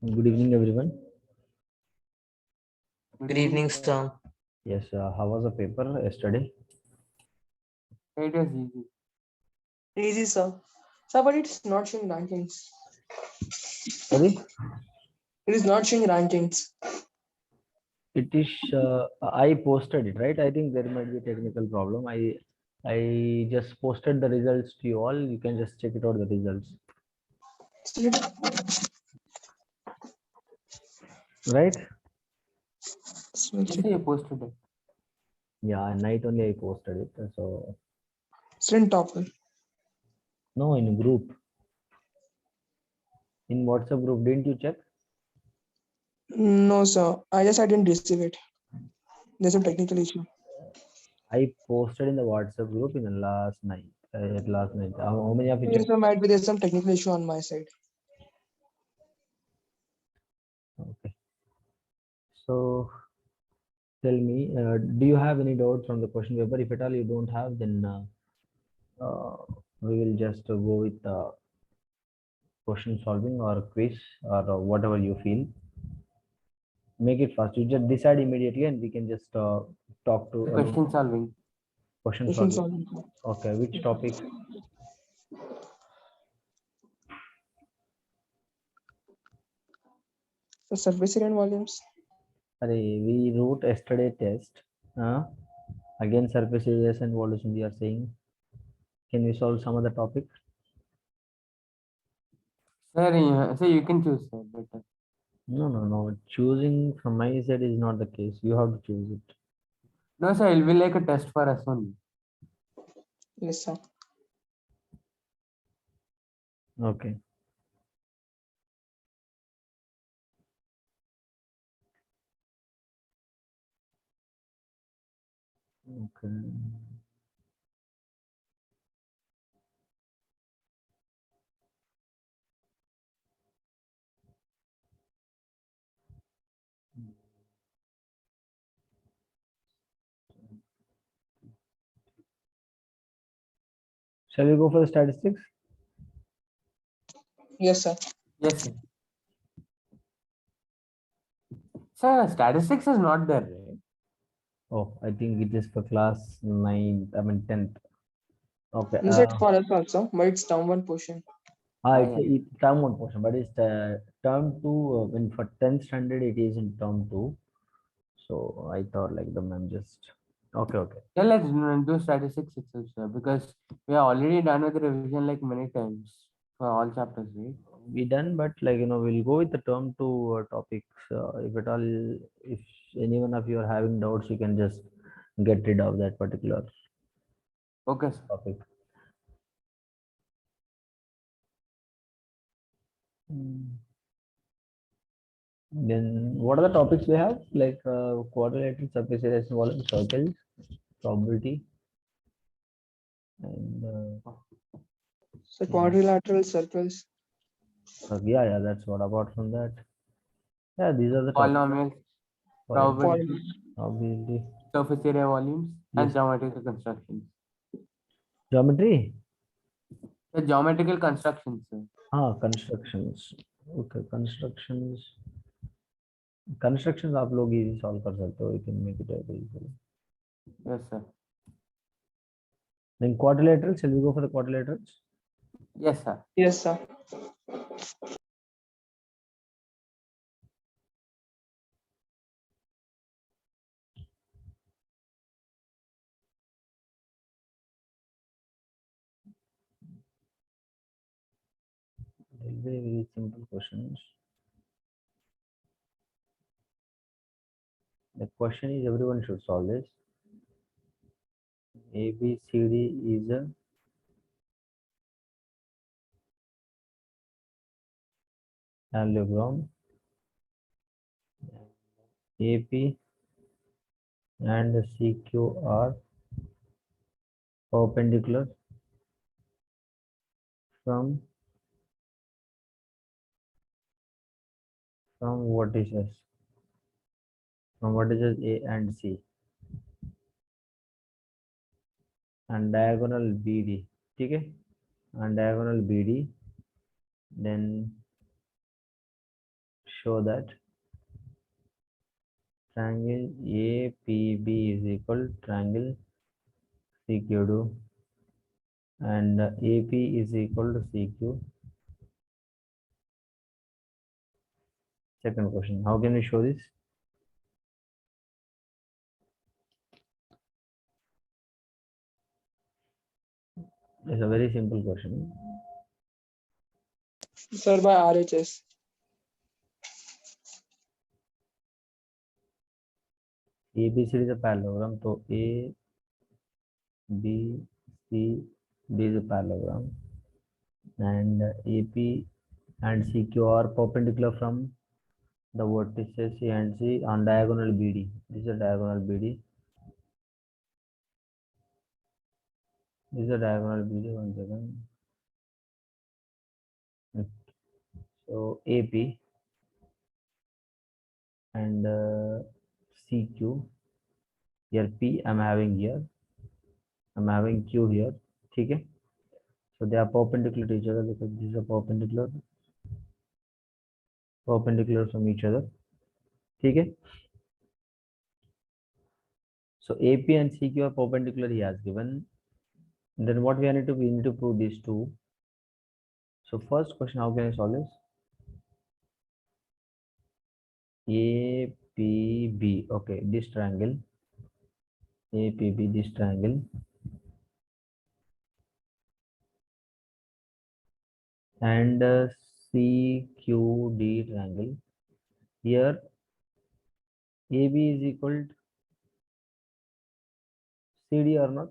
Good evening, everyone. Good evening, sir. Yes, how was the paper yesterday? It was easy. Easy, sir. Sir, but it's not showing rankings. Sorry, It is not showing rankings. it is. I posted it, right? I think there might be a technical problem. I just posted the results to you all. You can just check it out the results, right? Yes, you posted it. Yeah, at night only I posted it. So Student topper. no, in group, in WhatsApp group, didn't you check? No, sir. I didn't receive it. There's some technical issue. I posted in the WhatsApp group in the last night. Last night. How many of you Yes, checked? sir, might be there's some technical issue on my side. Okay. So tell me, do you have any doubts from the question paper? If at all you don't have, then we will just go with question solving or quiz or whatever you feel. Make it fast. You just decide immediately, and we can just talk to Question solving. question Question solving. solving. Okay, which topic? So surface area and volumes. We wrote yesterday test. Again, surface areas and volumes we are saying. Can we solve some other topic? Sir, you can choose, sir. Better. No. Choosing from my side is not the case. You have to choose it. No, sir, it will be like a test for us only. Yes, sir. Okay. Okay. Shall we go for the statistics? Yes, sir. Yes, sir. Sir, statistics is not there, right? Oh, I think it is for class 9, I mean 10th. Okay. You said for us also, but it's term one portion. It's term 1 portion, but it's term 2. When for 10th standard, it is in term 2. So I thought like the ma'am just. Okay. Yeah, let's do statistics itself, sir, because we are already done with the revision like many times for all chapters, right? We done, but like we'll go with the term 2 topics. If at all, if any one of you are having doubts, you can just get rid of that particular Okay, sir. topic. Then what are the topics we have? Like quadrilateral surface areas and volume, circles, probability, and So quadrilateral circles. yeah, that's what. Apart from that, yeah, these are the topics. Polynomials, Probability, probability, probability. surface area volumes, and Yes. geometrical constructions. Geometry. The geometrical constructions, sir. Constructions. Okay, constructions. Constructions आप लोग easy solve कर सकते हो. You can make it very easily. Yes, sir. Then quadrilaterals. Shall we go for the quadrilaterals? Yes, sir. Yes, sir. They'll be very simple questions. The question is everyone should solve this. A, B, C, D is a parallelogram. AP and CQ are perpendicular from vertices A and C and diagonal BD. Okay, and diagonal BD, then show that triangle APB is equal to triangle CQD and AP is equal to CQ. Second question, how can we show this? It's a very simple question. Sir, by RHS. ABCD is a parallelogram, so A, B, C, D is a parallelogram, and AP and CQ are perpendicular from the vertices C and C on diagonal BD. This is a diagonal BD. This is a diagonal BD. 1 second. So AP and CQ. Here P I'm having here. I'm having Q here. Okay. So they are perpendicular to each other because this is a perpendicular from each other. Okay. So AP and CQ are perpendicular, he has given. Then what we need to prove these two. So first question, how can I solve this? APB, okay, this triangle. APB, this triangle. And CQD triangle. Here AB is equal to CD or not?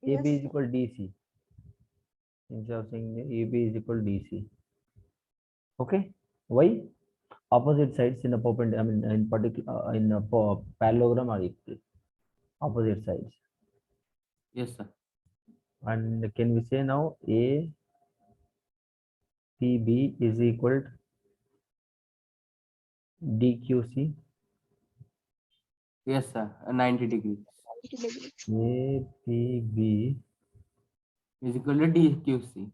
Yes. AB is equal to DC. Instead of saying AB is equal to DC. Okay. Why? Opposite sides in a perpendicular, I mean, in particular, in a parallelogram are equal. Opposite sides. Yes, sir. And can we say now APB is equal to DQC? Yes, sir. 90 degrees APB, is equal to DQC.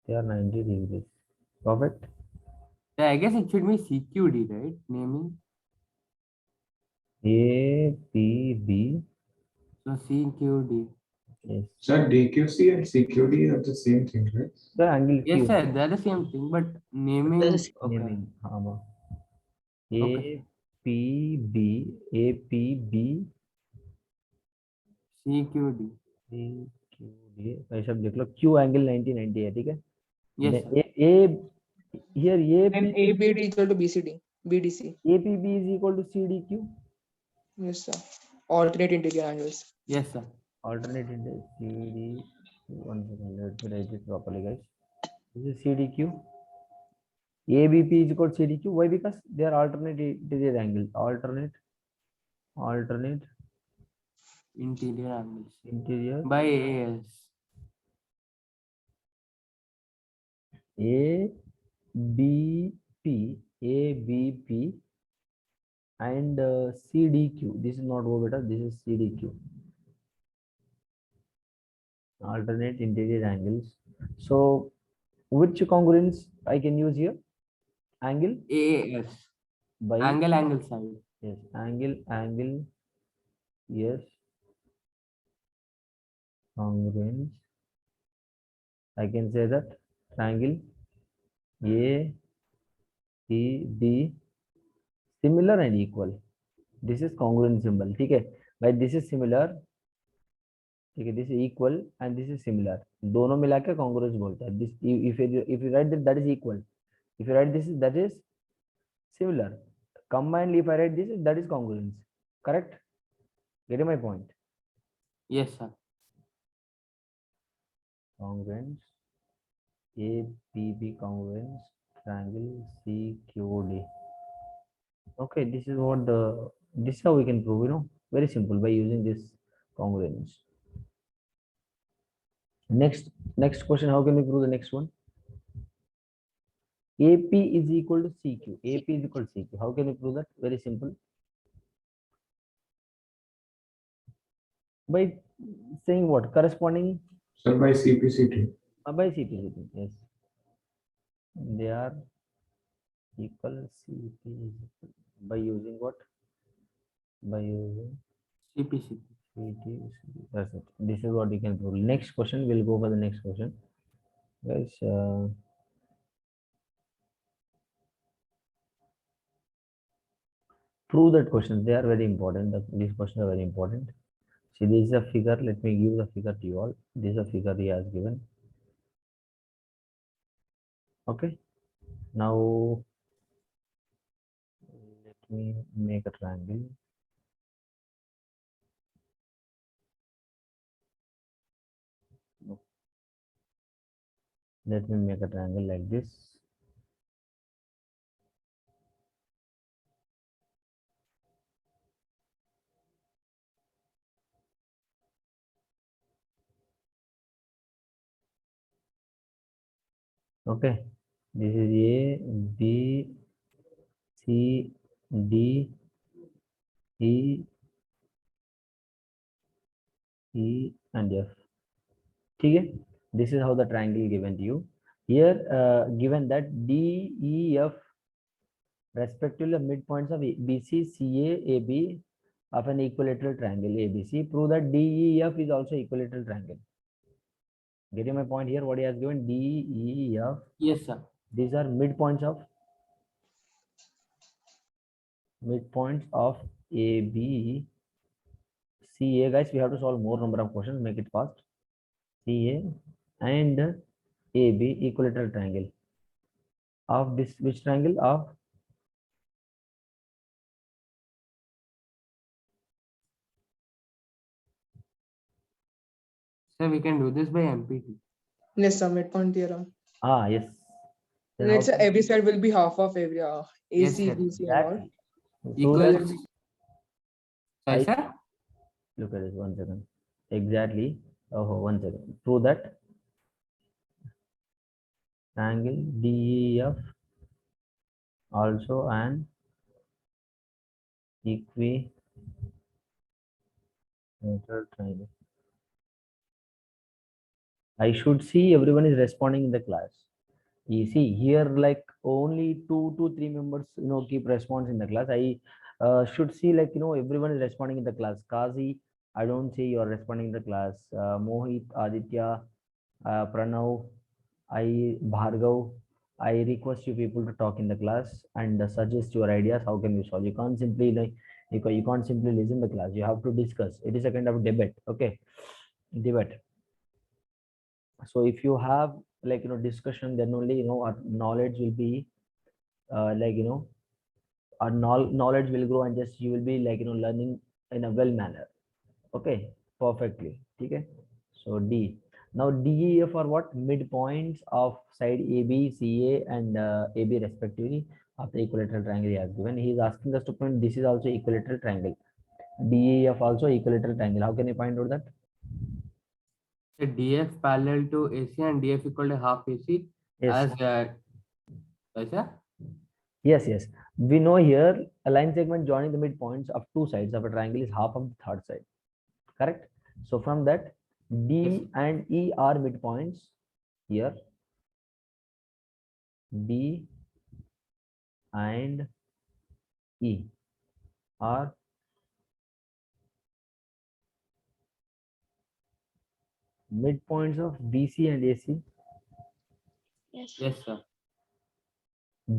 they are 90 degrees. Perfect. Yeah, I guess it should be CQD, right? Naming. APB. So CQD. Yes. Sir, DQC and CQD are the same thing, right? The angle Yes, Q. sir. They're the same thing, but naming. Okay. Naming. Okay. APB, CQD. CQD. ऐसा देख लो Q angle 90 है, ठीक है? Yes, Then sir. here And ABD equal to BCD, BDC. APB is equal to CDQ. Yes, sir. Alternate interior angles. Yes, sir. Alternate into CD. 1 second, let me write it properly, guys. This is CDQ. ABP is equal to CDQ. Why? Because they are alternate interior angles. Alternate Interior angles. interior. By AS. ABP and CDQ. This is not O beta, this is CDQ. Alternate interior angles. So which congruence I can use here? Angle AS. by Angle side. yes, angle yes, congruence. I can say that triangle AEB similar and equal. This is congruent symbol. ठीक है भाई, this is similar, ठीक है, this is equal and this is similar. दोनों मिला के congruence बोलता है. This if you write that is equal. If you write this that is similar. Combined if I write this that is congruence. Correct? Getting my point? Yes, sir. Congruence APB congruence triangle CQD. Okay, this is how we can prove, very simple by using this congruence. Next question, how can we prove the next one? AP is equal to CQ. AP is equal to CQ. How can we prove that? Very simple. By saying what? Corresponding Sir, by CPCT. by CPCT. Yes. They are equal CP is equal by using what? By using CP. CT. That's it. This is what you can prove. Next question, we'll go for the next question. Guys, prove that questions. They are very important. These questions are very important. See, this is a figure. Let me give the figure to you all. This is a figure he has given. Okay. Now, let me make a triangle. Let me make a triangle like this. Okay. This is A, B, C, D, E, E, and F. Okay. This is how the triangle given to you. Here, given that D, E, F, respectively midpoints of BC, CA, AB of an equilateral triangle ABC. Prove that DEF is also equilateral triangle. Getting my point here? What he has given? DEF. Yes, sir. These are midpoints of AB, CA. Guys, we have to solve more number of questions. Make it fast. CA and AB equilateral triangle of this which triangle of Sir, we can do this by MPT. Yes, sir. Midpoint theorem. yes. Then Let's say how can- every side will be half of every Yes, AC, sir. BC, and all. exactly. Prove Equals. that. Sorry, sir. Look at this 1 second. Exactly. Oh, 1 second. Prove that triangle DEF also an equilateral triangle. I should see everyone is responding in the class. You see here, like only 2 to 3 members, keep response in the class. I should see like everyone is responding in the class. Kazi, I don't see you are responding in the class. Mohit, Aditya, Pranav, Bhargav, I request you people to talk in the class and suggest your ideas. How can you solve? You can't simply you can't simply listen the class. You have to discuss. It is a kind of debate. Okay, debate. So if you have discussion, then only our knowledge will be our knowledge will grow, and just you will be learning in a well manner. Okay, perfectly. Okay. So D. Now DEF are what? Midpoints of side AB, CA, and AB respectively of the equilateral triangle he has given. He is asking us to point this is also equilateral triangle. DEF also equilateral triangle. How can you find out that? The DF parallel to AC and DF equal to half AC. Yes. As sir? Yes. We know here a line segment joining the midpoints of two sides of a triangle is half of the third side. Correct? So from that, D Yes. and E are midpoints here. D and E are midpoints of BC and AC. Yes. Yes, sir.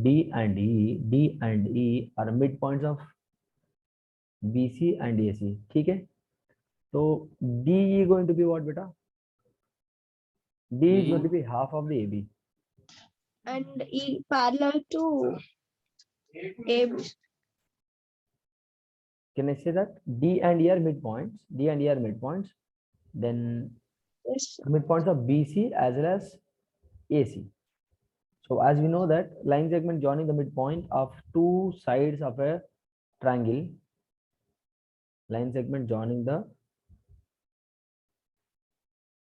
D and E are midpoints of BC and AC. Okay? So D is going to be what, beta? D is going to be half of the AB. And E parallel to AB. Can I say that? D and E are midpoints. D and E are midpoints. Then Yes. midpoints of BC as well as AC. So as we know that line segment joining the midpoint of two sides of a triangle, line segment joining the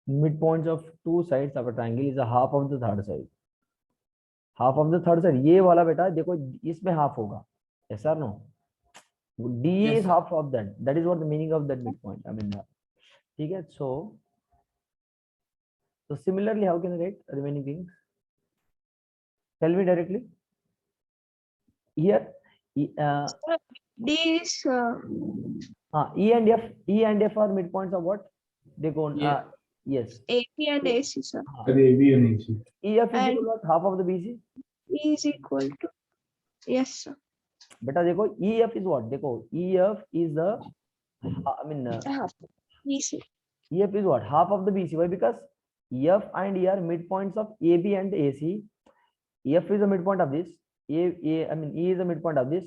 midpoints of two sides of a triangle is a half of the third side. Half of the third side. ये वाला बेटा देखो इसमें half होगा. Yes or no? D Yes, is sir. half of that. That is what the meaning of that midpoint. I mean, okay. So similarly, how can I write remaining things? Tell me directly. here D is E and F are midpoints of what? They go Yeah. yes. AP and AC, sir. Are AB and AC? EF is And- equal to what? Half of the BC. E is equal to, yes, sir. बेटा देखो EF is what? देखो EF is the Half. BC. EF is what? Half of the BC. Why? Because EF and E are midpoints of AB and AC. EF is the midpoint of this. E is the midpoint of this.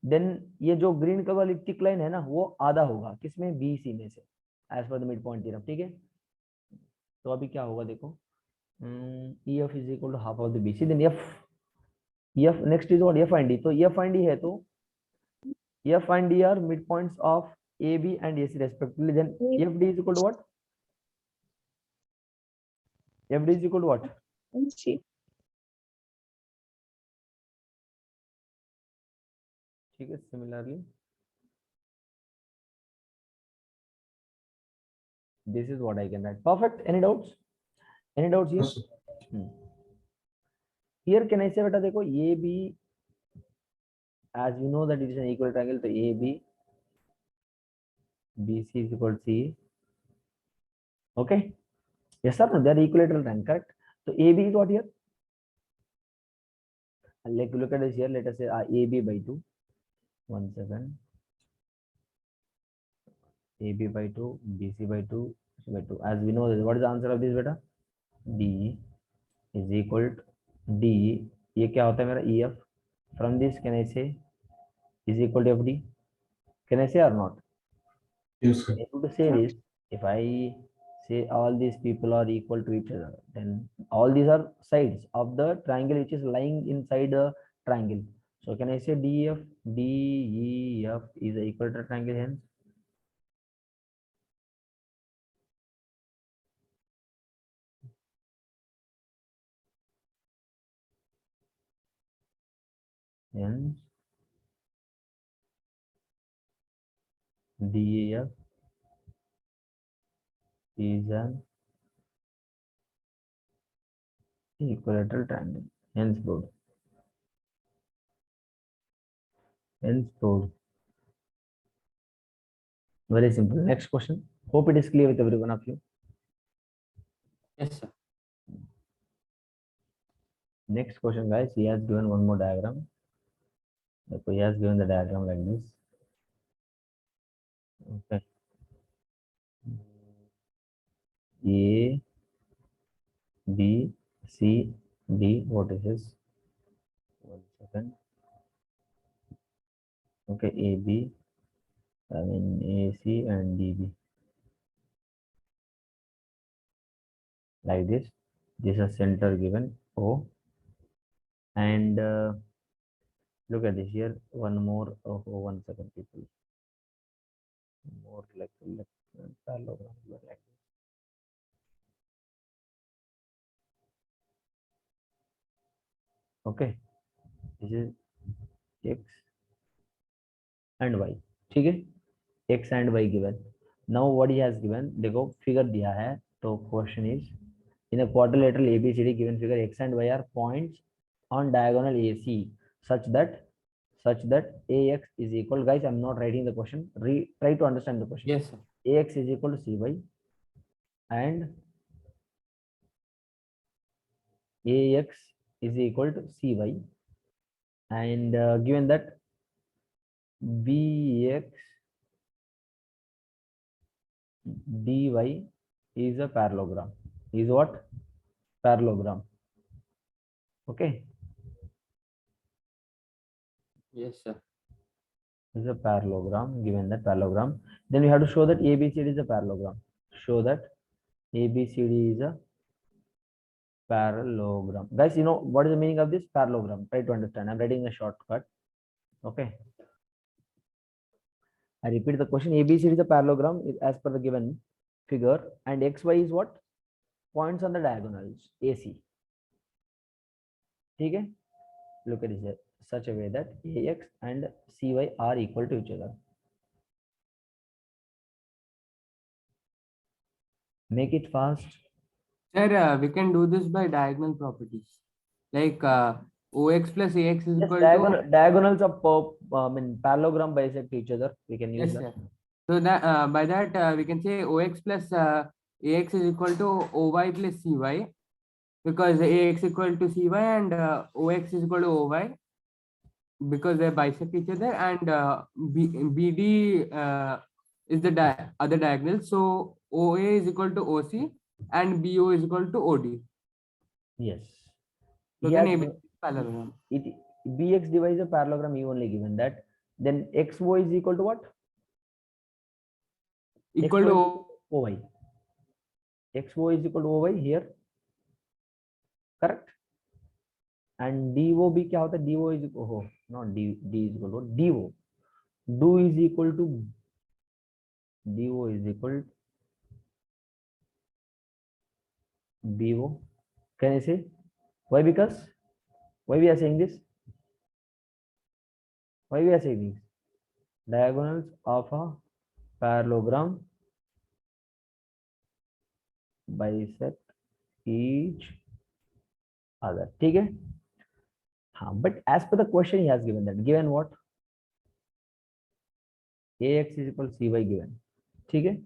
Then ये जो green colour वाली thick line है ना वो आधा होगा किसमें BC में से as per the midpoint theorem. ठीक है तो अभी क्या होगा देखो EF is equal to half of the BC. Then EF next is what? F and D. तो F and D है तो F and D are midpoints of AB and AC respectively. Then FD is equal to what? FD is equal to what? C. ठीक है similarly this is what I can write. Perfect. Any doubts? Any doubts here? Yes, sir. Here can I say beta देखो AB as we know that it is an equal triangle तो AB BC is equal to C. Okay. Yes or no? They are equilateral triangle, correct? So AB is what here? Like look at this here. Let us say AB by 2. 1 second. AB by 2, BC by 2, C by 2. As we know this, what is the answer of this beta? D is equal to D. ये क्या होता है मेरा EF? From this can I say is equal to FD? Can I say or not? Yes, sir. Able to say this, if I say all these people are equal to each other, then all these are sides of the triangle which is lying inside the triangle. So can I say DEF is a equal to triangle hence? Hence DEF is an equilateral triangle. Hence proved. Hence proved. Very simple. Next question. Hope it is clear with every one of you. Yes, sir. Next question, guys. He has given one more diagram. So he has given the diagram like this. Okay. A, B, C, D. What is this? 1 second. Okay, AB, AC and DB. Like this. This is center given O. And look at this here. One more. Oh, 1 second, people. More like parallelogram like this. Okay. This is X and Y. ठीक है? X and Y given. Now what he has given? देखो figure दिया है. तो question is in a quadrilateral ABCD given figure X and Y are points on diagonal AC such that AX is equal. Guys, I'm not writing the question. Try to understand the question. Yes, sir. AX is equal to CY and AX is equal to CY and given that BX dy is a parallelogram. Is what? Parallelogram. Okay. Yes, sir. Is a parallelogram. Given that parallelogram, then we have to show that ABCD is a parallelogram. Show that ABCD is a parallelogram. Guys, you know what is the meaning of this parallelogram? Try to understand. I'm writing a shortcut. Okay. I repeat the question. ABCD is a parallelogram as per the given figure, and XY is what? Points on the diagonals. AC. Okay. Look at this such a way that AX and CY are equal to each other. Make it fast. Sir, we can do this by diagonal properties. Like OX plus AX is Yes, equal to. diagonals of parallelogram bisect each other. We can use Yes, that. sir. So that by that we can say OX plus AX is equal to OY plus CY, because AX equal to CY and OX is equal to OY, because they bisect each other, and BD is the other diagonal. So OA is equal to OC and BO is equal to OD. Yes. So He then has ABC is parallelogram. it BX divides a parallelogram. You only given that. Then XO is equal to what? Equal XO is to OY. XO is equal to OY here. Correct. And DOB क्या होता है? DO is not D is equal to DO. Do is equal to DO is equal to BO. Can I say why? Because why we are saying this? Why we are saying this? Diagonals of a parallelogram bisect each other. ठीक है? हाँ, but as per the question he has given that. Given what? AX is equal to CY given. ठीक है?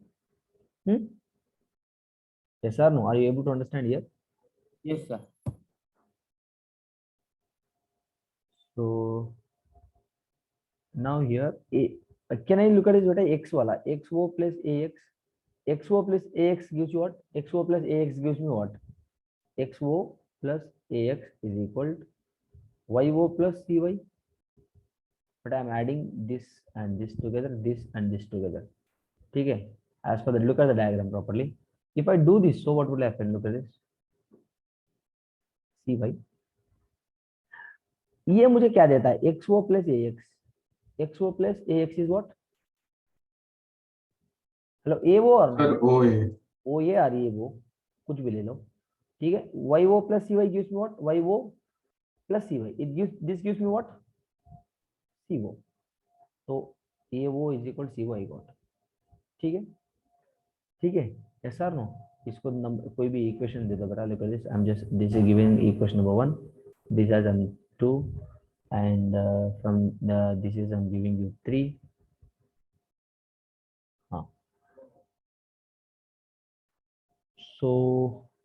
Yes or no? Are you able to understand here? yes, sir. So now here can I look at this? X wala XO plus AX. XO plus AX gives you what? XO plus AX gives me what? XO plus AX is equal to YO plus CY. But I'm adding this and this together, this and this together. Okay. As for the look at the diagram properly. If I do this, so what will happen? Look at this. CY. ये मुझे क्या देता है? XO plus AX. XO plus AX is what? Hello, AO or Sir, not? OA. OA or AO, कुछ भी ले लो. ठीक है? YO plus CY gives me what? YO plus CY. This gives me what? CO. So AO is equal to CY got. ठीक है? ठीक है? Yes or no? इसको नंबर कोई भी इक्वेशन दे दो बेटा. Look at this. This is giving equation number 1. This is 2, and from this is I'm giving you 3. So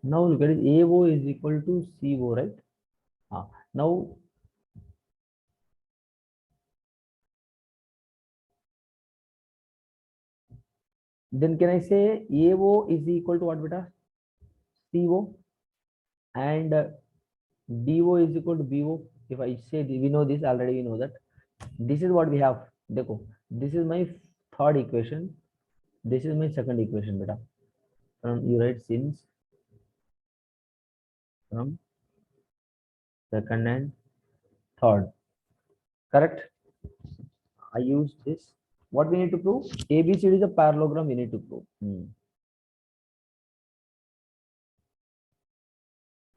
now look at it. AO is equal to CO, right? Now then can I say AO is equal to what beta? CO, and DO is equal to BO. If I say we know this already, we know that this is what we have. Dekho, this is my third equation. This is my second equation beta. From you write since from second and third. Correct? I use this. What we need to prove? ABCD is a parallelogram. We need to prove.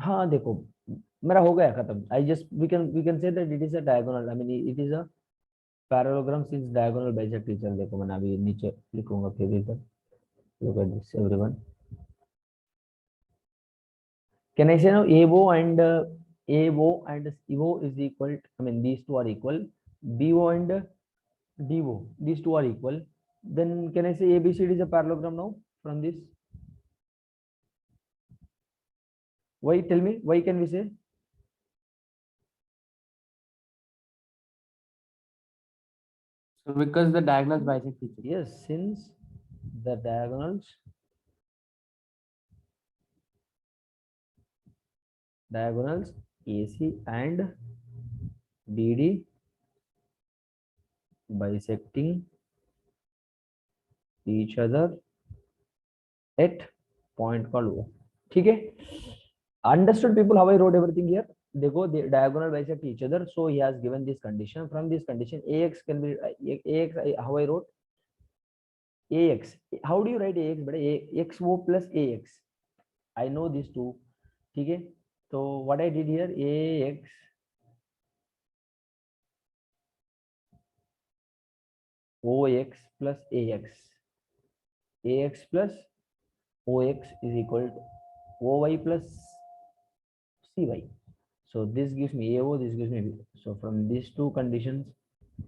हाँ देखो मेरा हो गया खत्म. I just we can say that it is a diagonal. I mean it is a parallelogram since diagonal bisect each other. देखो मैंने अभी नीचे लिखूंगा फिर इधर. Look at this everyone. Can I say now AO and CO is equal? I mean these two are equal. BO and DO, these two are equal. Then can I say ABCD is a parallelogram now from this? Why? Tell me, why can we say? So because the diagonals bisect each other. Yes, since the diagonals AC and BD bisecting each other at point called O. ठीक है? Understood people how I wrote everything here? देखो the diagonal bisect each other, so he has given this condition. From this condition AX can be AX. How I wrote AX? How do you write AX? But XO plus AX. I know these two. ठीक है? So what I did here, AX OX plus AX plus OX is equal to OY plus CY. So this gives me AO, this gives me B. So from these two conditions,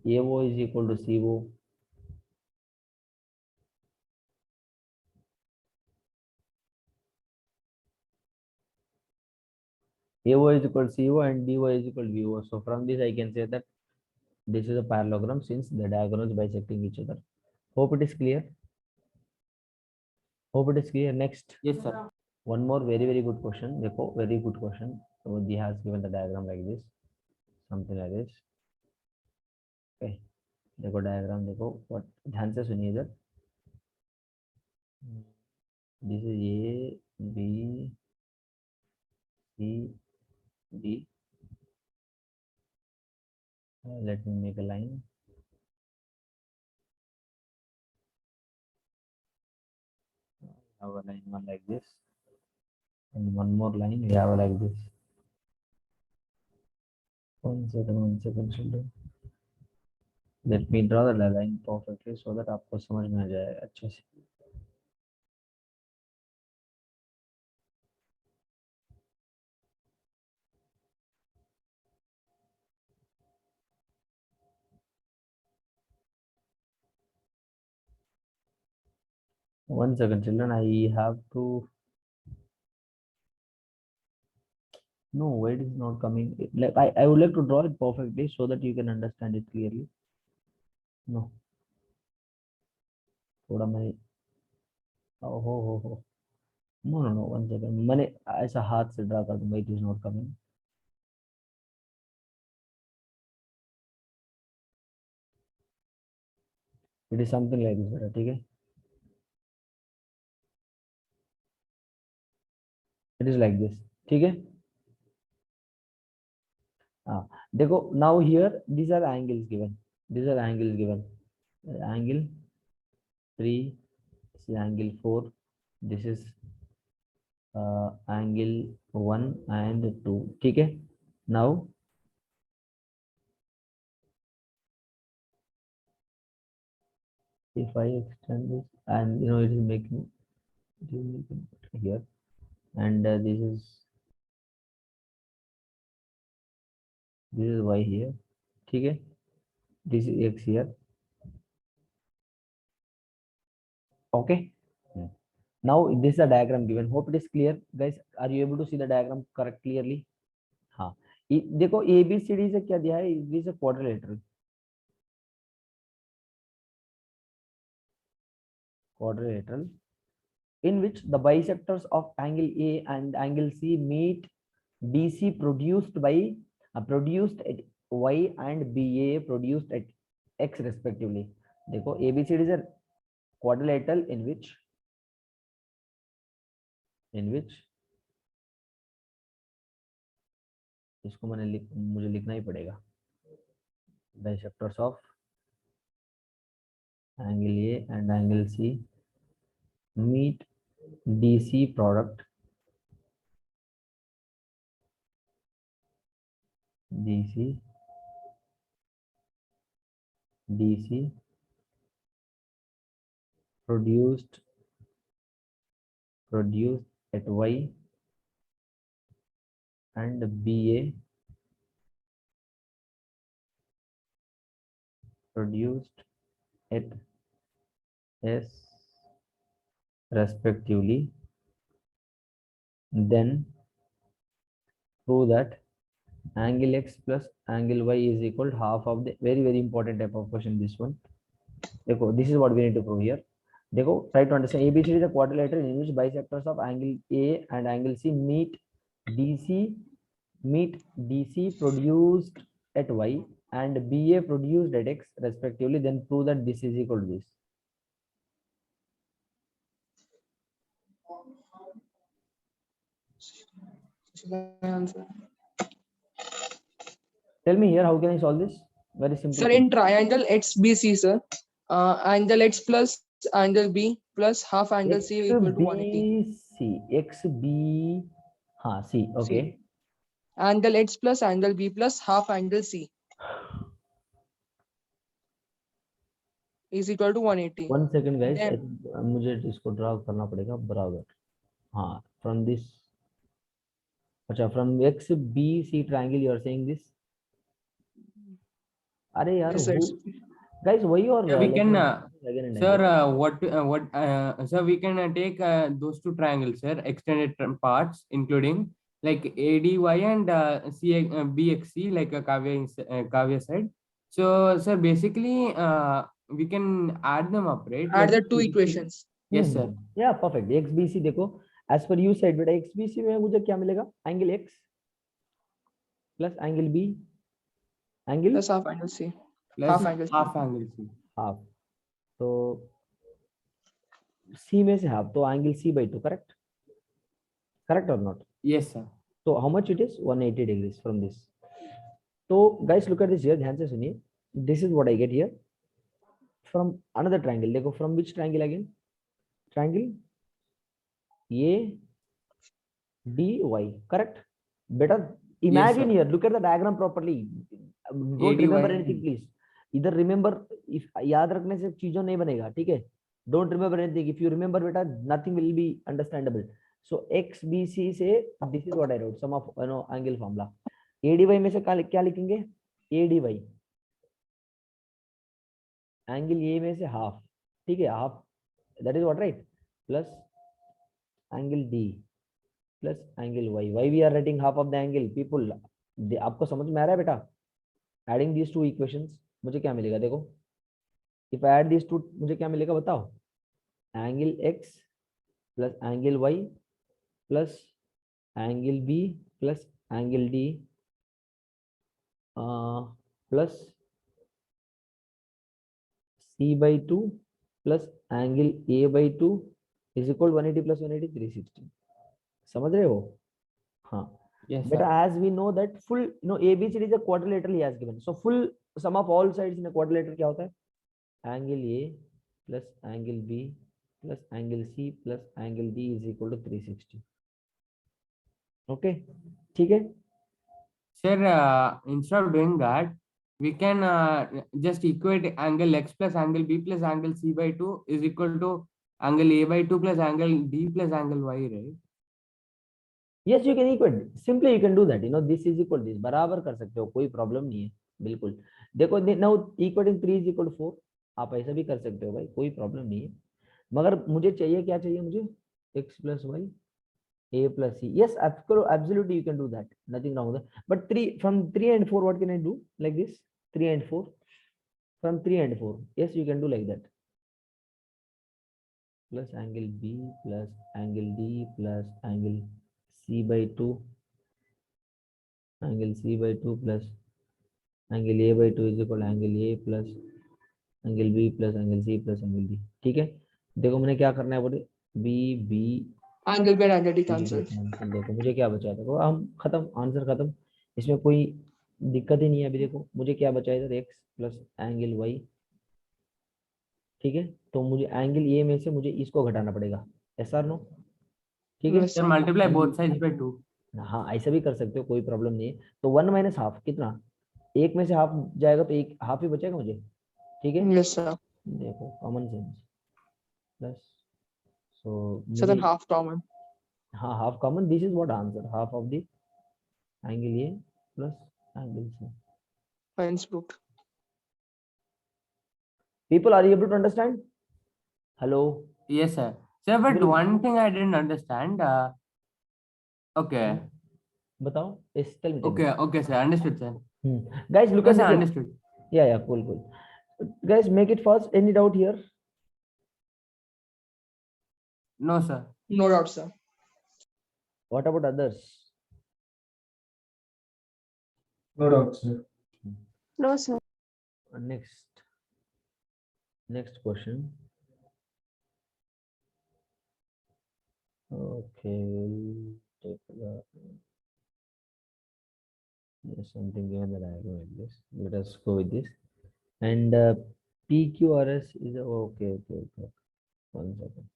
AO is equal to CO. AO is equal to CO and DY is equal to VO. So from this I can say that this is a parallelogram since the diagonals bisecting each other. Hope it is clear. Hope it is clear. Next, Yes, sir. one more very good question. देखो, very good question. So he has given the diagram like this, something like this. Okay, देखो diagram देखो. What ध्यान से सुनिए इधर. This is A, B, C, D. Let me make a line. Have a line one like this, and one more line we have like this. One second, children. Let me draw the line perfectly so that आपको समझ में आ जाए अच्छे से. One second, children. I have to. No, why it is not coming? Like I would like to draw it perfectly so that you can understand it clearly. No. थोड़ा मैं. Oh हो. No. One second. मैंने ऐसा हाथ से draw कर दूंगा. It is not coming. It is something like this, बेटा, ठीक है? It is like this, ठीक है? देखो, now here these are angles given. These are angles given. Angle 3, this is angle 4. This is angle 1 and 2. ठीक है? Now if I extend this, and it is making here, and this is y here, ठीक है? This is x here. Okay. Now this is a diagram given. Hope it is clear, guys. Are you able to see the diagram correct clearly? हाँ, देखो ABCD से क्या दिया है? This is a quadrilateral. Quadrilateral in which the bisectors of angle A and angle C meet. DC produced at Y and BA produced at X respectively. देखो ABCD is a quadrilateral in which इसको मुझे लिखना ही पड़ेगा. Bisectors of angle A and angle C meet. DC product DC produced at Y and BA produced at S respectively. Then prove that angle X plus angle Y is equal to half of the. Very important type of question, this one. देखो, this is what we need to prove here. देखो, try to understand. ABCD is a quadrilateral in which bisectors of angle A and angle C meet DC produced at Y and BA produced at X respectively. Then prove that this is equal to this. Answer. Tell me here, how can I solve this? Very simple. Sir, in triangle XBC, sir, angle X plus angle B plus half angle C equal to 180. XB, हाँ, C, okay. Angle X plus angle B plus half angle C is equal to 180. 1 second, guys. Then, मुझे इसको draw करना पड़ेगा बराबर. हाँ, from this अच्छा, from XBC triangle you are saying this? अरे यार, Yes, who it's guys, why you are Yeah, we like can, again and sir, again? sir, we can take those two triangles, sir, extended parts, including like ADY and BXC, like Kavya said. So, sir, basically, we can add them up, right? add Like the two ABC. equations. Yes, sir. Yeah, perfect. XBC देखो, as per you said, बेटा XBC में मुझे क्या मिलेगा? Angle X plus angle B, angle Plus half angle C. Plus Half angle C. half angle C. half. तो C में से half, तो angle C by 2, correct? Correct or not? Yes, sir. So how much it is? 180 degrees from this. So guys, look at this here. ध्यान से सुनिए. This is what I get here from another triangle. देखो, from which triangle again? Triangle ADY, correct? Better imagine sir. here. Look at the diagram properly. Don't remember ADY. anything, please. Either remember, if याद रखने से चीजों नहीं बनेगा, ठीक है? Don't remember anything. If you remember, बेटा, nothing will be understandable. So XBC से this is what I wrote. Sum of angle formula. ADY में से क्या लिखेंगे? ADY angle A में से half, ठीक है? Half, that is what, right? Plus angle D plus angle Y. Why we are writing half of the angle? People, आपको समझ में आ रहा है बेटा? Adding these two equations, मुझे क्या मिलेगा? देखो, if I add these two, मुझे क्या मिलेगा बताओ? Angle X plus angle Y plus angle B plus angle D plus C by 2 plus angle A by 2 is equal 180 plus 180, 360. समझ रहे हो? हाँ. Yes, But sir. as we know that full, ABCD is a quadrilateral he has given. So full sum of all sides in a quadrilateral क्या होता है? Angle A plus angle B plus angle C plus angle D is equal to 360. Okay, ठीक है? Sir, instead of doing that, we can just equate angle X plus angle B plus angle C by 2 is equal to angle A by 2 plus angle D plus angle Y, right? Yes, you can equate. Simply you can do that. This is equal to this. बराबर कर सकते हो, कोई problem नहीं है, बिल्कुल. देखो, now equating 3 is equal to 4. आप ऐसा भी कर सकते हो भाई, कोई प्रॉब्लम नहीं है. मगर मुझे चाहिए, क्या चाहिए मुझे? X plus Y, A plus C. Yes, absolutely you can do that. Nothing wrong with that. But from 3 and 4, what can I do? Like this, 3 and 4. From 3 and 4, yes, you can do like that. Plus angle B plus angle D plus angle C by 2. Angle C by 2 plus angle A by 2 is equal to angle A plus angle B plus angle C plus angle D. ठीक है? देखो मैंने क्या करना है, बोले B B Angle B and angle D cancel. देखो मुझे क्या बचा, देखो हम खत्म, आंसर खत्म, इसमें कोई दिक्कत ही नहीं है. अभी देखो मुझे क्या बचा इधर, x प्लस एंगल y, ठीक है? तो मुझे एंगल ए में से मुझे इसको घटाना पड़ेगा. Yes or no? ठीक है? Yes, Sir, sir. multiply both sides by 2. हाँ, ऐसा भी कर सकते हो, कोई प्रॉब्लम नहीं है. तो 1 माइनस हाफ कितना? एक में से हाफ जाएगा तो एक हाफ ही बचेगा मुझे, ठीक है? Yes, sir. देखो common sense plus, so So then half common. हाँ, half common. This is what answer, half of the angle A plus angle C. Hence booked. People, are you able to understand? Hello? Yes, sir. Sir, but Very good. one thing I didn't understand. Okay. बताओ. Yes, tell me. Okay, okay, sir. Understood, sir. Guys, look No, at sir, this. understood. Yeah, cool. Guys, make it fast. Any doubt here? No, sir. No doubt, sir. What about others? No doubt, sir. No, sir. Next question. Okay, we'll take there's something given that I have like this. Let us go with this. And PQRS is okay. 1 second.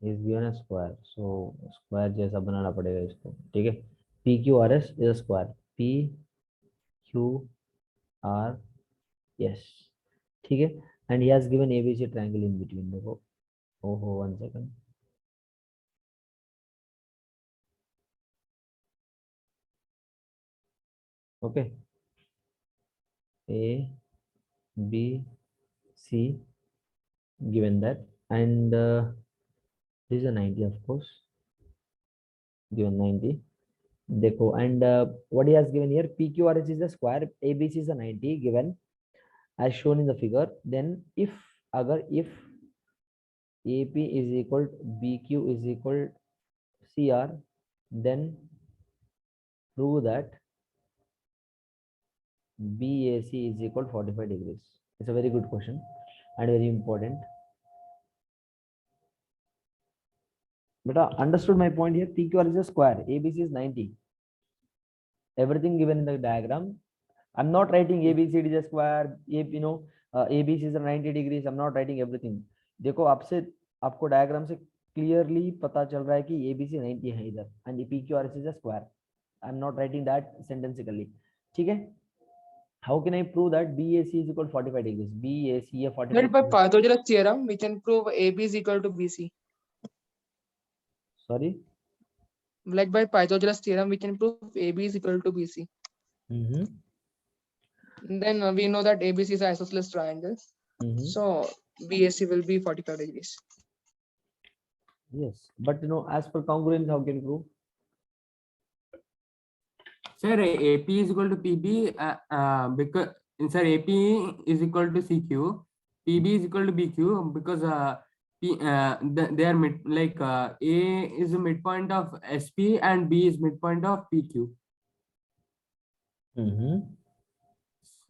Is given a square, so square जैसा बनाना पड़ेगा इसको, ठीक है? PQRS is a square. PQRS, ठीक है? And he has given ABC triangle in between. देखो, 1 second. Okay, A, B, C, given that, and this is a 90, of course, given 90. Dekho, and what he has given here, PQRS is a square, ABC is a 90 given as shown in the figure. Then if AP is equal to BQ is equal to CR, then prove that BAC is equal to 45 degrees. It's a very good question and very important. But understood my point here. PQR is a square, ABC is 90. Everything given in the diagram. I'm not writing ABCD is a square, ABC is a 90 degrees. I'm not writing everything. देखो आपको diagram से clearly पता चल रहा है कि ABC 90 है इधर and PQRS is a square. I'm not writing that sentencically. ठीक है? How can I prove that BAC is equal to 45 degrees? BAC is 45 Well, by degrees. Pythagoras theorem, we can prove AB is equal to BC. Sorry? Like by Pythagoras theorem, we can prove AB is equal to BC. Then we know that ABC is isosceles triangle. So BAC will be 45 degrees. Yes, but as per congruence, how can you prove? Sir, AP is equal to PB because sir, AP is equal to CQ, PB is equal to BQ because they are A is the midpoint of SP and B is midpoint of PQ.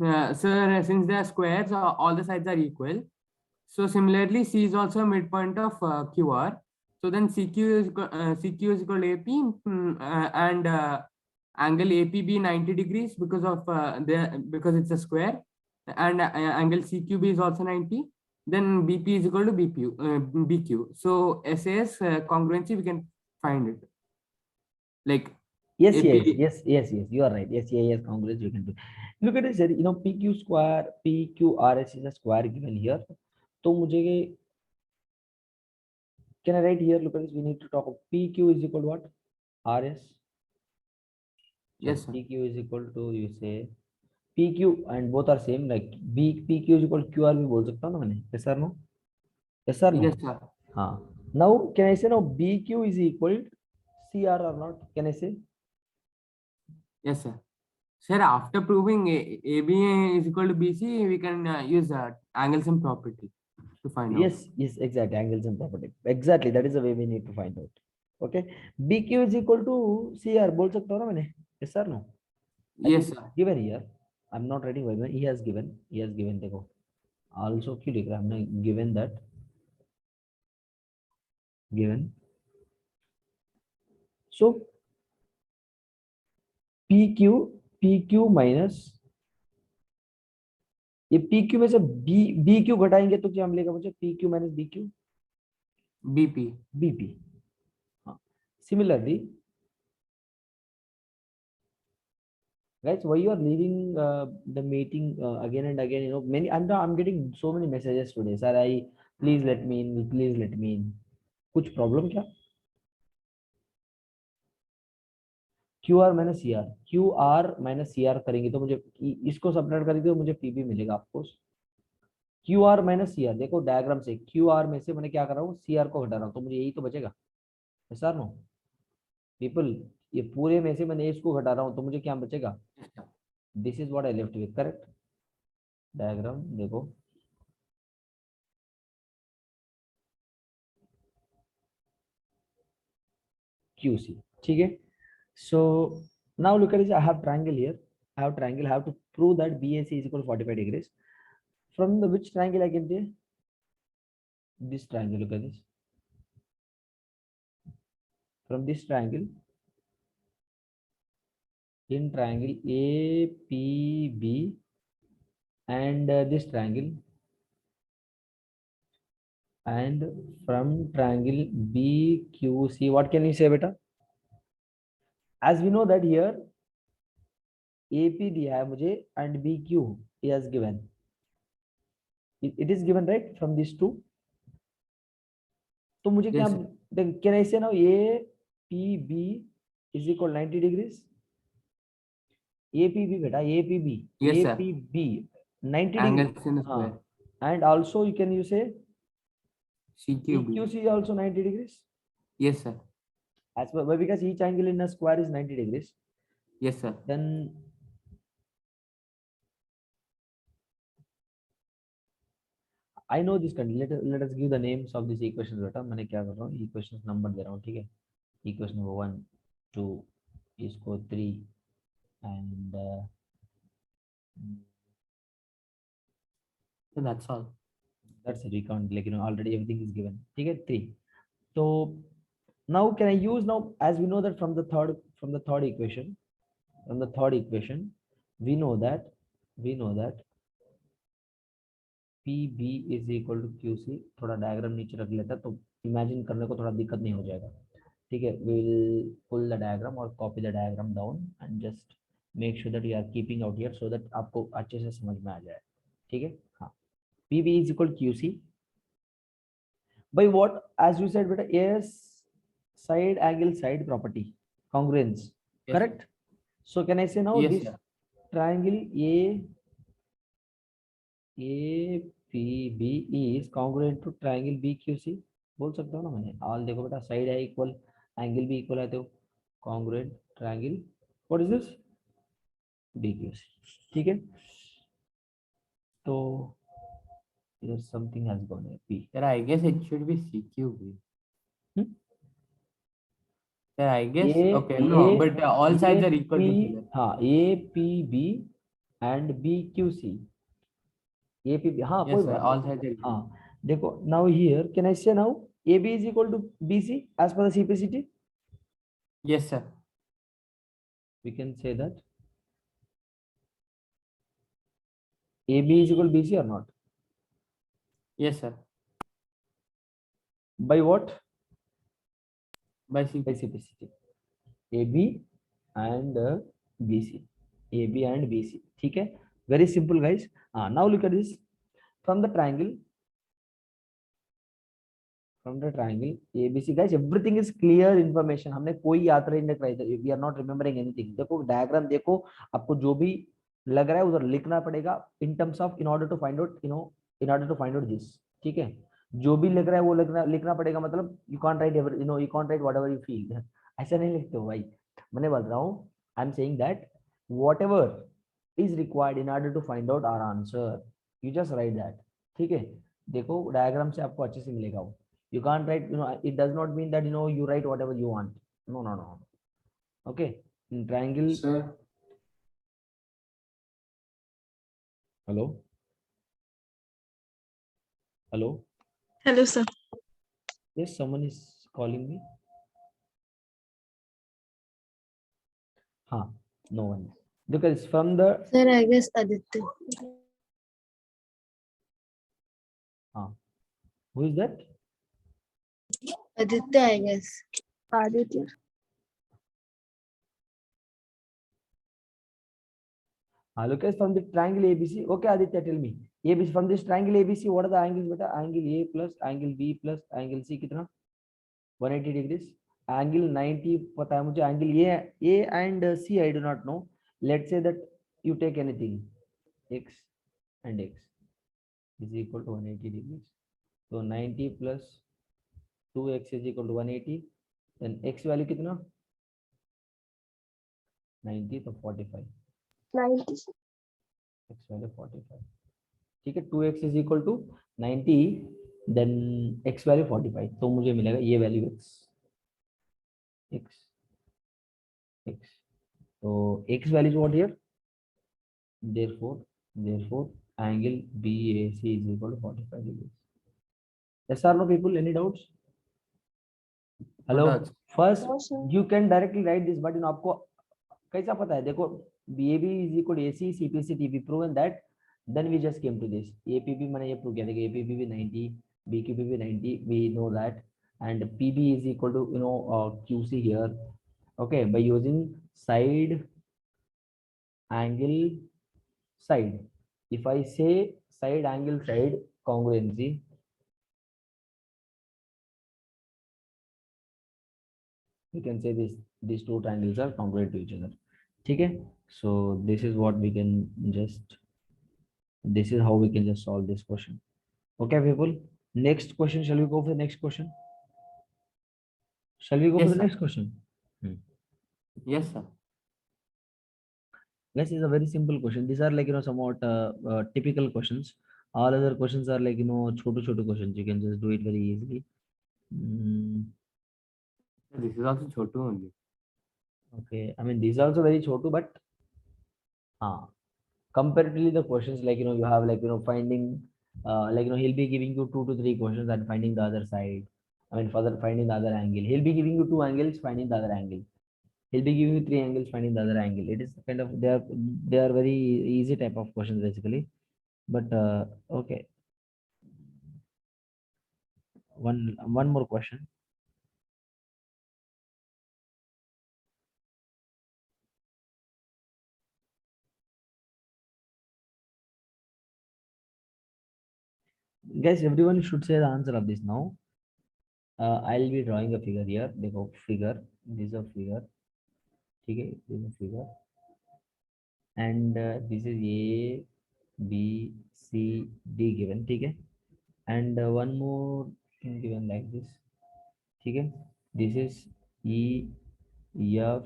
Sir, since they are squares, all the sides are equal. So similarly, C is also a midpoint of QR. So then CQ is equal to AP and angle APB 90 degrees because of because it's a square, and angle CQB is also 90. Then BP is equal to BQ. So SAS congruency we can find it. Like Yes, AP, yes, you are right. Yes, congruence you can do. Look at this, PQ square, PQRS is a square given here. So mujhe, can I write here? Look at this. We need to talk of PQ is equal to what? RS. yes sir. PQ is equal to, you say PQ and both are same, like PQ is equal to QR भी बोल सकता हूँ ना मैंने? Yes or no? Yes or no? Yes sir. हाँ. Now can I say now BQ is equal to CR or not? Can I say? Yes sir. Sir, after proving AB is equal to BC, we can use angle sum property to find out. Yes, exactly. Angles and property. Exactly. That is the way we need to find out. Okay. BQ is equal to CR. बोल सकता हूँ ना मैंने? Yes or no? Yes sir. Given here. I'm not writing by he has given. देखो. Also क्यों लिख रहा है हमने? Given that. Given. So PQ minus ये PQ में से BQ घटाएंगे तो क्या मिलेगा मुझे? PQ minus BQ. BP. Similarly, guys, why you are leaving the meeting again and again? I'm getting so many messages today. Sir, please let me in. कुछ problem क्या? QR minus CR करेंगे तो मुझे इसको सब्ट्रैक्ट करेंगे तो मुझे PB मिलेगा आपको. QR minus CR देखो डायग्राम से QR में से मैंने क्या कर रहा हूँ? CR को घटा रहा हूँ तो मुझे यही तो बचेगा. सर नो पीपल, ये पूरे में से मैंने इसको घटा रहा हूँ तो मुझे क्या बचेगा? This is what I left with. Correct. Diagram देखो. QC. ठीक है. So now look at this. I have triangle here. I have to prove that BAC is equal to 45 degrees. From the which triangle I can take? This triangle. Look at this. From this triangle, in triangle APB and this triangle, and from triangle BQC, what can you say, beta? As we know that here AP दिया है मुझे and BQ is given. It is given, right, from these two. तो मुझे क्या? Then can I say now APB is equal 90 degrees? APB beta, APB, Yes, sir. APB 90 degree. Angles in the square. And also you can say CQB. EQC also 90 degrees. Yes, sir. As well, because each angle in a square is 90 degrees. Yes, sir. Then I know this country. Let us give the names of these equations beta. मैंने क्या कर रहा हूँ? Equations number दे रहा हूँ, ठीक है? Equation number 1, 2, इसको 3 and So that's all. that's a recount. Like already everything is given. ठीक है? 3. So now can I use now, as we know that from the third equation, we know that PB is equal to QC. थोड़ा diagram नीचे रख लेता तो imagine करने को थोड़ा दिक्कत नहीं हो जाएगा, ठीक है? We'll pull the diagram or copy the diagram down and just make sure that you are keeping out here so that आपको अच्छे से समझ में आ जाए, ठीक है? हाँ, PB is equal to QC by what? As you said beta, AS side angle side property congruence, Yes, correct? So can I say now Yes, this sir. triangle APB is congruent to triangle BQC? बोल सकता हूँ ना मैंने? All देखो बेटा, side है equal, angle भी equal है, तो congruent triangle, what is this? BQC, ठीक है? तो here something has gone here. P. Sir, I guess it should be CQB. Hmm? Sir, I guess okay. A- No, but all sides are equal to AP, each other. हाँ, APB and BQC. APB, हाँ, Yes, कोई sir. बात All नहीं. sides are equal. हाँ, देखो now here can I say now AB is equal to BC as per the CPCT? Yes, sir. We can say that AB is equal to BC or not? Yes, sir. By what? By By CQB. CPCT. AB and BC. AB and BC. ठीक है? Very simple, guys. Now look at this. From the triangle ABC, guys, everything is clear information. हमने कोई याद नहीं रखा है. We are not remembering anything. देखो diagram देखो, आपको जो भी लग रहा है उधर लिखना पड़ेगा in terms of in order to find out this. ठीक है? जो भी लग रहा है वो लिखना पड़ेगा. मतलब you can't write you can't write whatever you feel. ऐसा नहीं लिखते हो भाई. मैंने बोल रहा हूँ, I'm saying that whatever is required in order to find out our answer, you just write that. ठीक है? देखो डायग्राम से आपको अच्छे से मिलेगा वो. You can't write, it does not mean that you write whatever you want. No. Okay, in triangle. Sir, Hello. Hello, sir. Yes, someone is calling me. No one. Because from the Sir, I guess Aditya. who is that? Aditya, I guess. Aditya. Look at from the triangle ABC. Okay, Aditya, tell me. ABC, from this triangle ABC, what are the angles beta? Angle A plus angle B plus angle C कितना? 180 degrees. Angle 90 पता है मुझे. Angle A and C I do not know. Let's say that you take anything, X and X is equal to 180 degrees. So 90 plus 2x is equal to 180. Then X value कितना? 90 तो 45. 90. X value 45. ठीक है, 2x is equal to 90, then x value 45. तो मुझे मिलेगा ये value x. तो x value is what here? Therefore angle BAC is equal to 45 degrees. Yes or no, people? Any doubts? Hello. doubts. First No, sir. you can directly write this, but आपको कैसा पता है? देखो BAB is equal to AC CPCT. We proven that. Then we just came to this. APB मैंने ये prove किया था कि APB भी 90, BQB भी 90. We know that, and PB is equal to QC here. Okay, by using side angle side. If I say side angle side congruency, we can say these two triangles are congruent to each other. ठीक है. So this is what we can just, this is how we can just solve this question. Okay people, next question, shall we go for the next question? Shall we go Yes, for the sir. next question? Yes, sir. Yes, it's a very simple question. These are like, somewhat typical questions. All other questions are like, chotu questions. You can just do it very easily. This is also chotu only. Okay, I mean, these are also very chotu, but comparatively the questions, like, you have like, finding, like, he'll be giving you 2 to 3 questions and finding the other side. I mean, further finding the other angle. He'll be giving you 2 angles, finding the other angle. He'll be giving you 3 angles, finding the other angle. It is kind of, they are very easy type of questions basically. But okay, one more question. Guys, everyone should say the answer of this now. I'll be drawing a figure here. देखो figure. This is a figure. Okay, this is a figure. And this is A, B, C, D given. Okay. And one more thing given like this. Okay. This is E, F,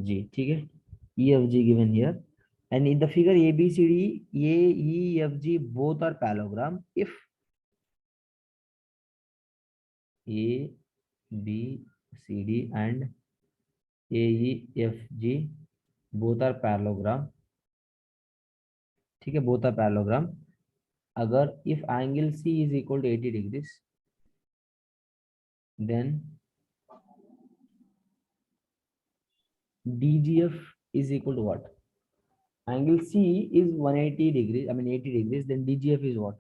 G. Okay. E, F, G given here. And in the figure A, B, C, D, A, E, F, G both are parallelogram if A, B, C, D and A, E, F, G both are parallelogram. ठीक है, both are parallelogram. अगर if angle C is equal to 80 degrees, then DGF is equal to what? Angle C is 180 degrees, I mean 80 degrees, then DGF is what?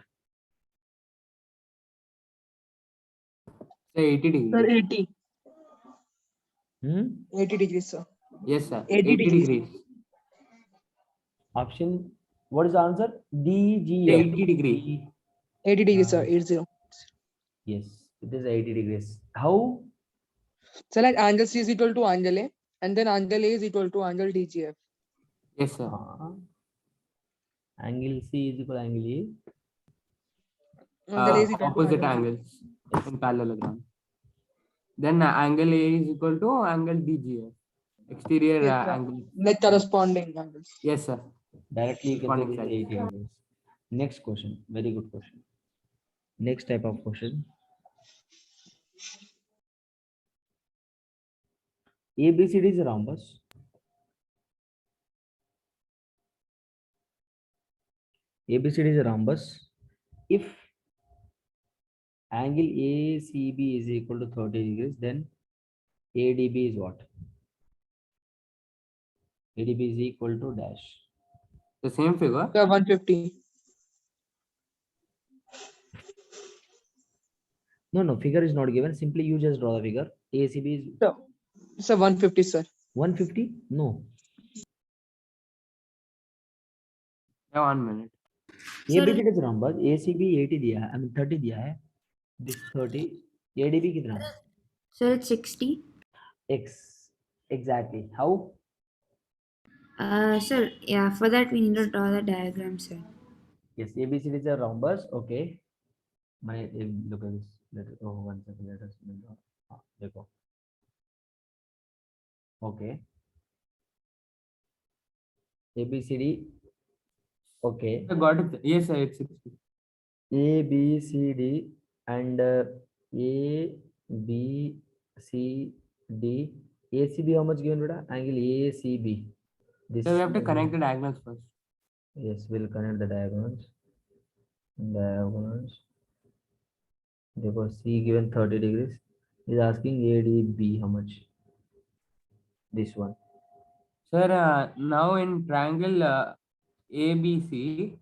Say 80 degrees. Sir, 80. Hmm? 80 degrees, sir. Yes, sir. 80 80 degrees. degrees. Option, what is the answer? DGF. 80 degrees. 80 degrees, sir. 80. Yes, it is 80 degrees. How? So like angle C is equal to angle A, and then angle A is equal to angle DGF. Yes, sir. Angle C is equal to angle A. Angle A is equal to Opposite angle D. angles in parallelogram. Then angle A is equal to angle DGF. Exterior Yes, sir. angle. Like corresponding angles. Yes, sir. Directly you can say Corresponding this is side. 80 degrees. Next question, very good question. Next type of question. ABCD is a rhombus. ABCD is a rhombus. If angle ACB is equal to 30 degrees, then ADB is what? ADB is equal to dash. The same figure. Sir, 150. No, figure is not given. Simply you just draw the figure. ACB is Sir, 150, sir. 150? No. Yeah, 1 minute. ABCD is rhombus. ACB 80 दिया है, I mean 30 दिया है. This 30. ADB कितना? Sir, it's 60. X. Exactly. How? Sir, yeah, for that we need to draw the diagram, sir. Yes, ABCD is a rhombus. Okay. Look at this. Oh, 1 second. Let us देखो. Okay. ABCD. Okay. I got it. Yes, sir. It's 60. ABCD and A, B, C, D. ACB how much given, beta? Angle ACB. This. So we have to connect the diagonals first. Yes, we'll connect the diagonals. Because C given 30 degrees is asking ADB how much? This one. Sir, now in triangle ABC,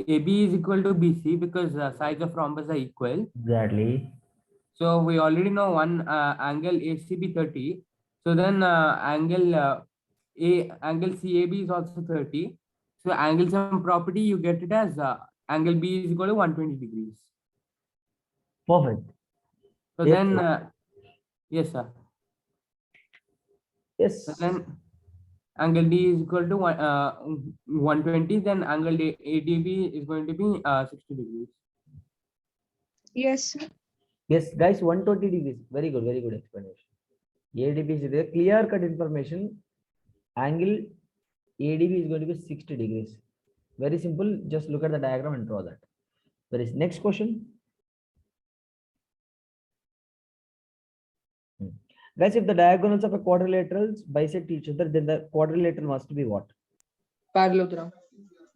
AB is equal to BC because sides of rhombus are equal. Exactly. So we already know one angle ACB 30. So then angle CAB is also 30. So angle sum property, you get it as angle B is equal to 120 degrees. Perfect. So Yes, then, sir. yes, sir. Yes. So then angle D is equal to 120. Then angle ADB is going to be 60 degrees. Yes, sir. Yes, guys, 120 degrees. Very good explanation. ADB is there. Clear cut information. Angle ADB is going to be 60 degrees. Very simple. Just look at the diagram and draw that. There is next question. Guys, if the diagonals of a quadrilaterals bisect each other, then the quadrilateral must be what? Parallelogram.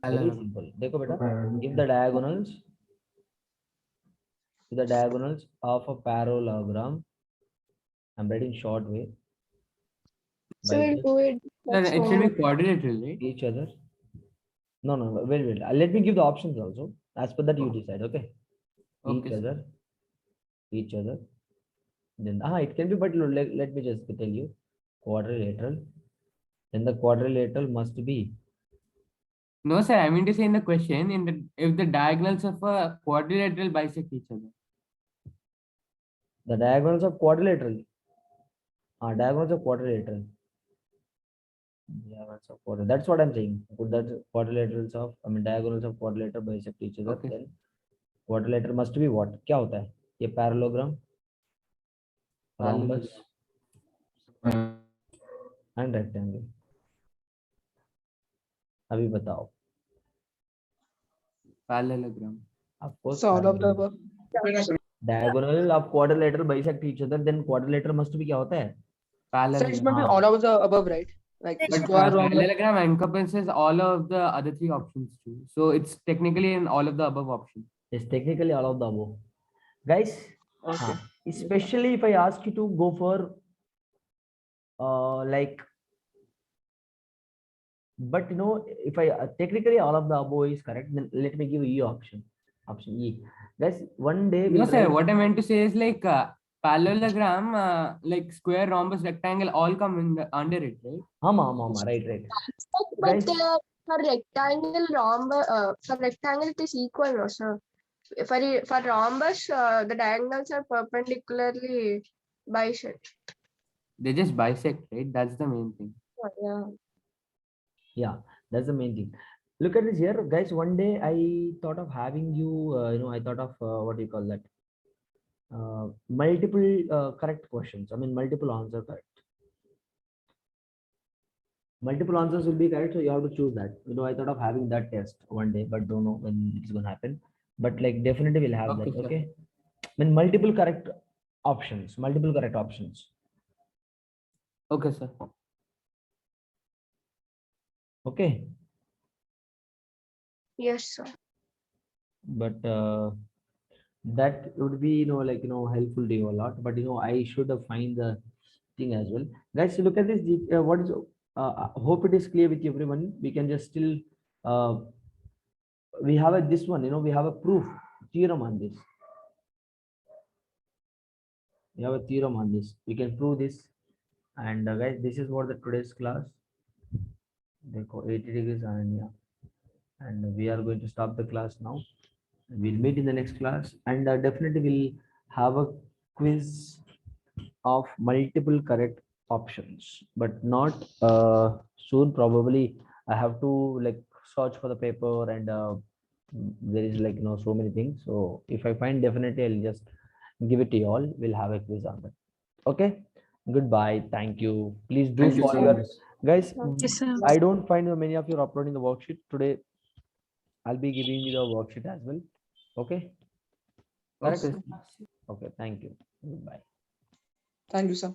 Very simple. Dekho beta. If the diagonals of a parallelogram, I'm writing short way. So we'll do it. Then That's it should be all. quadrilateral, right? Each other. No. Wait. Let me give the options also. As per that you decide. Okay. Okay, Each other. Then it can be, but let me just tell you. Quadrilateral. Then the quadrilateral must be. No, sir. I mean to say in the question, if the diagonals of a quadrilateral bisect each other. The diagonals of quadrilateral. Diagonals of quadrilateral. That's what I'm saying. Put that quadrilaterals of, diagonals of quadrilateral bisect each other. Okay. Then quadrilateral must be what? क्या होता है? ये parallelogram, rhombus, and rectangle. अभी बताओ. Parallelogram. Of course. So all of the parallelogram. above. Diagonal of quadrilateral bisect each other. Then quadrilateral must be क्या होता है? So it's Parallelogram. going to be all of the above, right? Like But square, rhombus. parallelogram encompasses all of the other three options too. So it's technically in all of the above options. It's technically all of the above. Guys, Okay. especially if I ask you to go for but if I technically all of the above is correct, then let me give you option E. Guys, one day No, we'll sir. write- What I meant to say is like parallelogram, like square, rhombus, rectangle, all come in under it, right? right. But Guys, for rectangle rhombus, for rectangle it is equal, no, sir. For rhombus, the diagonals are perpendicularly bisect. They just bisect, right? That's the main thing. Yeah. that's the main thing. Look at this here, guys. One day I thought of having you, I thought of what do you call that? Multiple correct questions. Multiple answer correct. Multiple answers will be correct, so you have to choose that. I thought of having that test one day, but don't know when it's gonna happen. But like definitely we'll have Okay, that. sir. Okay. Multiple correct options. Multiple correct options. Okay, sir. Okay. Yes, sir. But that would be helpful to you a lot. But I should have find the thing as well. Guys, look at this. What is? Hope it is clear with everyone. We can just still. We have this one. We have a proof theorem on this. We have a theorem on this. We can prove this. And guys, this is what the today's class. They go 80 degrees and we are going to stop the class now. We'll meet in the next class, and definitely we'll have a quiz of multiple correct options, but not soon. Probably I have to search for the paper, and there is so many things. So if I find, definitely I'll just give it to you all. We'll have a quiz on that. Okay. Goodbye. Thank you. Please do Thank you follow so your much. guys. Yes, sir. I don't find many of you are uploading the worksheet today. I'll be giving you the worksheet as well. Okay. Okay. Okay. Thank you. Goodbye. Thank you, sir.